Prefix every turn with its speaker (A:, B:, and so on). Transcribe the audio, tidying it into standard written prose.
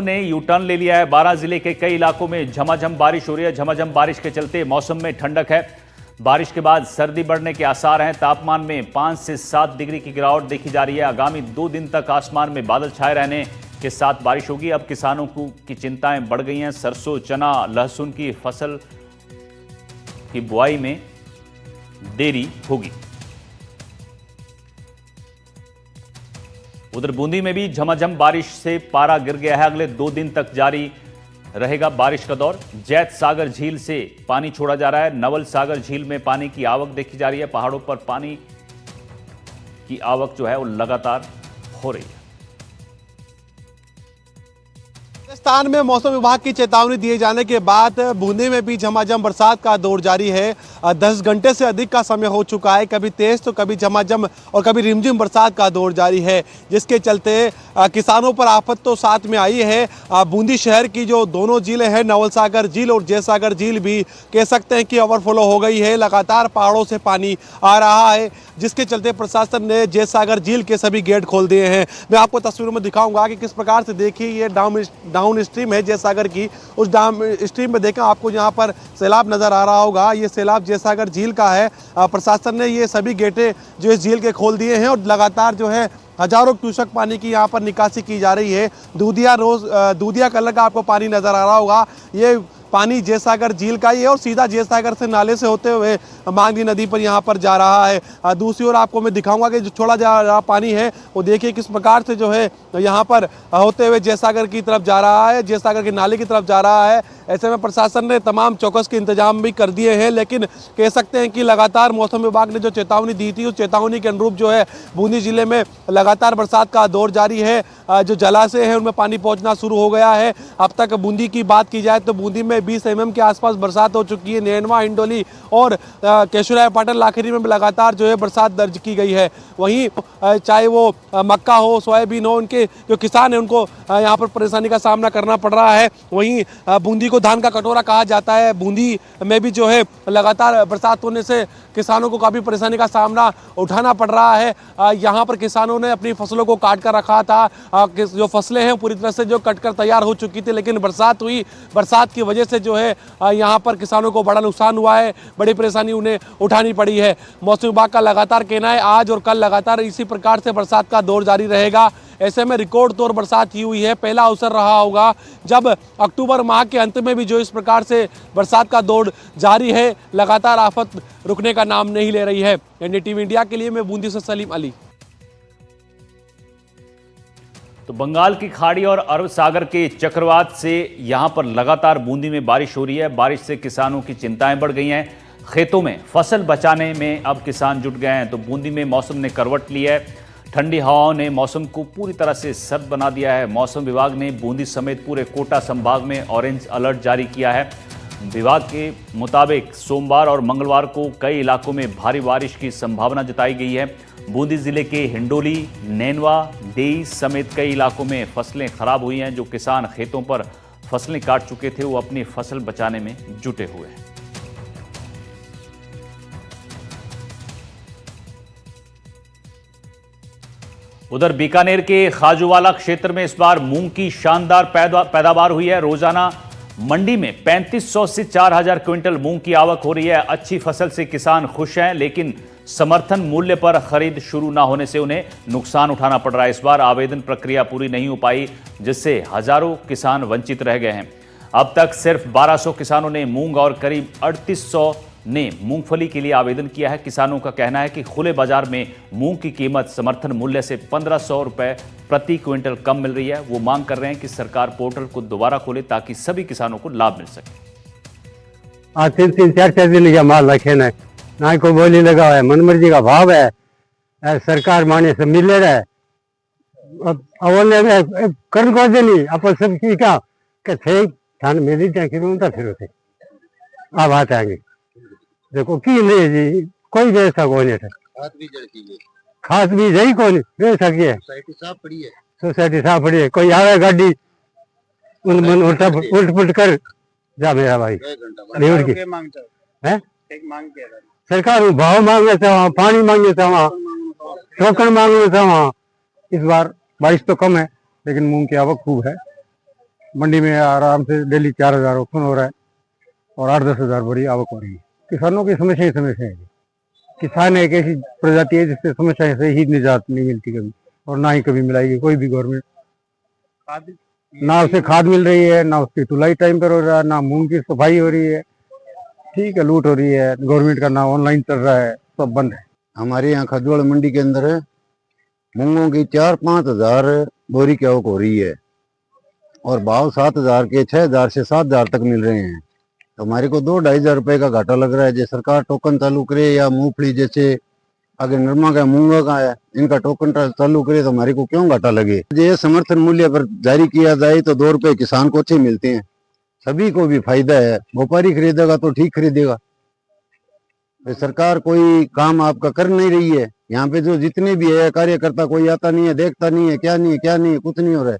A: ने U turn ले लिया है। 12 जिले के कई इलाकों में झमाझम बारिश हो रही है। झमाझम बारिश के चलते मौसम में ठंडक है। बारिश के बाद सर्दी बढ़ने के आसार हैं। तापमान में 5 से 7 डिग्री की गिरावट देखी जा रही है। आगामी 2 दिन तक आसमान में बादल छाए रहने के साथ बारिश होगी। अब किसानों की चिंताएं बढ़ गई हैं। सरसों, चना, लहसुन की फसल की बुआई में देरी होगी। उधर बूंदी में भी झमाझम बारिश से पारा गिर गया है। अगले 2 दिन तक जारी रहेगा बारिश का दौर। जैत सागर झील से पानी छोड़ा जा रहा है। नवल सागर झील में पानी की आवक देखी जा रही है। पहाड़ों पर पानी की आवक जो है वो लगातार हो रही है।
B: राजस्थान में मौसम विभाग की चेतावनी दिए जाने के बाद बूंदी में भी झमाझम बरसात का दौर जारी है। 10 घंटे से अधिक का समय हो चुका है। कभी तेज तो कभी झमाझम और कभी रिमझिम बरसात का दौर जारी है, जिसके चलते किसानों पर आफत तो साथ में आई है। बूंदी शहर की जो दोनों झीलें हैं, नवल सागर झील और जैत सागर झील, भी कह सकते हैं कि ओवरफ्लो हो गई है। लगातार पहाड़ों से पानी आ रहा है, जिसके चलते प्रशासन ने जैत सागर झील के सभी गेट खोल दिए हैं। मैं आपको तस्वीरों में दिखाऊंगा कि किस प्रकार से देखिए ये डाउन स्ट्रीम है जैत सागर की। उस डाउन स्ट्रीम में देखें आपको यहाँ पर सैलाब नजर आ रहा होगा। ये सैलाब जैत सागर झील का है। प्रशासन ने ये सभी गेटें जो इस झील के खोल दिए हैं और लगातार जो है हजारों क्यूसेक पानी की यहाँ पर निकासी की जा रही है। दूधिया कलर का आपको पानी नजर आ रहा होगा। ये पानी जैत सागर झील का ही है और सीधा जैत सागर से नाले से होते हुए मांगनी नदी पर यहाँ पर जा रहा है। दूसरी ओर आपको मैं दिखाऊंगा कि जो छोड़ा जा रहा पानी है वो देखिए किस प्रकार से जो है यहाँ पर होते हुए जैत सागर की तरफ जा रहा है, जैत सागर के नाले की तरफ जा रहा है। ऐसे में प्रशासन ने तमाम चौकस के इंतजाम भी कर दिए हैं, लेकिन कह सकते हैं कि लगातार मौसम विभाग ने जो चेतावनी दी थी उस चेतावनी के अनुरूप जो है बूंदी जिले में लगातार बरसात का दौर जारी है। जो जलाशय हैं उनमें पानी पहुंचना शुरू हो गया है। अब तक बूंदी की बात की जाए तो बूंदी में 20 mm के आसपास बरसात हो चुकी है। नैनवा, हिंडोली और केशुराय पाटन लाखेरी में लगातार जो है बरसात दर्ज की गई है। वहीं चाहे वो मक्का हो, सोयाबीन हो, उनके जो किसान हैं उनको यहाँ पर परेशानी का सामना करना पड़ रहा है। वहीं बूंदी को धान का कटोरा कहा जाता है। बूंदी में भी जो है लगातार बरसात होने से किसानों को काफ़ी परेशानी का सामना उठाना पड़ रहा है। यहाँ पर किसानों ने अपनी फसलों को काट कर रखा था। जो फसलें हैं पूरी तरह से जो कट कर तैयार हो चुकी थी, लेकिन बरसात हुई। बरसात की वजह से जो है यहाँ पर किसानों को बड़ा नुकसान हुआ है, बड़ी परेशानी उन्हें उठानी पड़ी है। मौसम विभाग का लगातार कहना है आज और कल लगातार इसी प्रकार से बरसात का दौर जारी रहेगा। ऐसे में रिकॉर्ड तौर बरसात की हुई है। पहला अवसर रहा होगा जब अक्टूबर माह के अंत में भी जो इस प्रकार से बरसात का दौर जारी है। लगातार आफत रुकने का नाम नहीं ले रही है। एनडीटीवी इंडिया के लिए मैं बूंदी से सलीम अली।
A: तो बंगाल की खाड़ी और अरब सागर के चक्रवात से यहां पर लगातार बूंदी में बारिश हो रही है। बारिश से किसानों की चिंताएं बढ़ गई हैं। खेतों में फसल बचाने में अब किसान जुट गए हैं। तो बूंदी में मौसम ने करवट ली है। ठंडी हवाओं ने मौसम को पूरी तरह से सर्द बना दिया है। मौसम विभाग ने बूंदी समेत पूरे कोटा संभाग में ऑरेंज अलर्ट जारी किया है। विभाग के मुताबिक सोमवार और मंगलवार को कई इलाकों में भारी बारिश की संभावना जताई गई है। बूंदी जिले के हिंडोली, नैनवा, देई समेत कई इलाकों में फसलें खराब हुई हैं। जो किसान खेतों पर फसलें काट चुके थे वो अपनी फसल बचाने में जुटे हुए हैं। उधर बीकानेर के खाजूवाला क्षेत्र में इस बार मूंग की शानदार पैदावार हुई है। रोजाना मंडी में 3500 से 4000 क्विंटल मूंग की आवक हो रही है। अच्छी फसल से किसान खुश हैं, लेकिन समर्थन मूल्य पर खरीद शुरू ना होने से उन्हें नुकसान उठाना पड़ रहा है। इस बार आवेदन प्रक्रिया पूरी नहीं हो पाई, जिससे हजारों किसान वंचित रह गए हैं। अब तक सिर्फ 1200 किसानों ने मूंग और करीब 3800 ने मूंगफली के लिए आवेदन किया है। किसानों का कहना है कि खुले बाजार में मूंग की कीमत समर्थन मूल्य से 1500 रुपए प्रति क्विंटल कम मिल रही है। वो मांग कर रहे हैं कि सरकार पोर्टल को दोबारा खोले ताकि सभी किसानों को लाभ मिल सके।
C: आज 3-4 दिन का माल रखे ना कोई बोली लगा है, मनमर्जी का भाव है। सरकार माने से मिल रहा है। कर्ण को देनी अपन सब का थे थान मेरी टैंकी फिर आ बात आएंगे। देखो की नहीं जी कोई व्यवस्था को नहीं है। खास भी यही कौन व्यवस्था की है। सोसाइटी साफ पड़ी है। कोई आवे गाड़ी उल्ट पुलट कर जा मेरा भाई है। सरकार भाव मांगे था, पानी मांगे था, टोकन मांगे था। इस बार बारिश तो कम है, लेकिन मूंग की आवक खूब है। मंडी में आराम से डेली 4,000 ओपन हो रहा है और 8-10 हज़ार बड़ी आवक हो रही है। किसानों की समस्या ही समस्या है। किसान एक ऐसी प्रजाति है जिससे समस्या से ही निजात नहीं मिलती कभी, और ना ही कभी मिलाएगी कोई भी गवर्नमेंट। ना उसे खाद मिल रही है, ना उसकी तुलाई टाइम पर हो रहा है, ना मूंग की सफाई हो रही है। ठीक है, लूट हो रही है, गवर्नमेंट का ना ऑनलाइन चल रहा है, सब बंद है।
D: हमारे यहाँ खजूल मंडी के अंदर मूंगों की 4-5 हज़ार बोरी की आवक हो रही है और भाव 7,000 के 6,000 से 7,000 तक मिल रहे हैं। तो हमारे को 2-2,500 रुपए का घाटा लग रहा है। जो सरकार टोकन चालू करे या मूंगफली जैसे आगे नरमा का मूंगा का है, इनका टोकन चालू करे तो हमारे को क्यों घाटा लगे। ये समर्थन मूल्य पर जारी किया जाए तो 2 रुपए किसान को अच्छे मिलते हैं, सभी को भी फायदा है। व्यापारी खरीदेगा तो ठीक खरीदेगा। तो सरकार कोई काम आपका कर नहीं रही है। यहाँ पे जो जितने भी है कार्यकर्ता, कोई आता नहीं है, देखता नहीं है, क्या नहीं है, क्या नहीं है, कुछ नहीं हो रहा है।